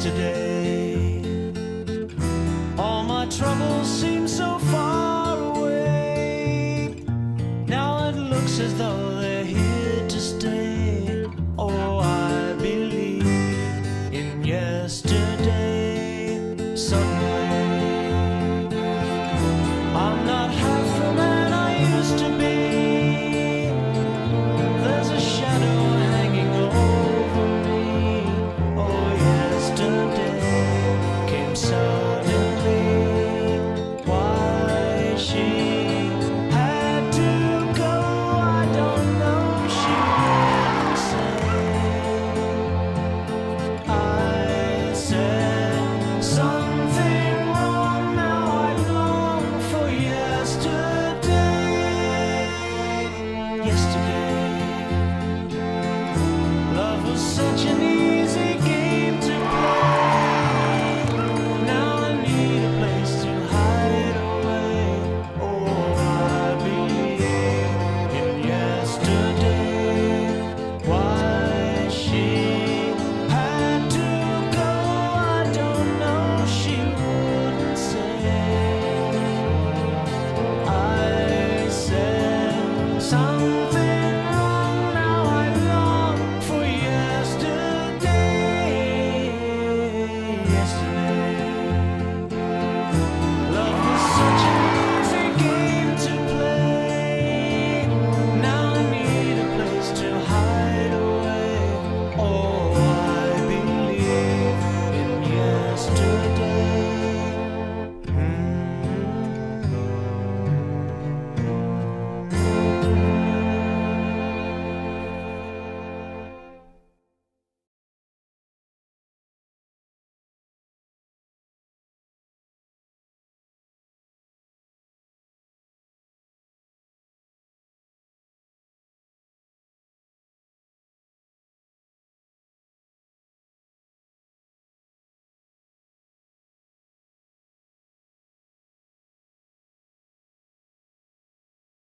yesterday. All my troubles seem so far away. Now it looks as though they're here to stay. Oh, I believe in yesterday. Suddenly, I'm not half the man I used to be.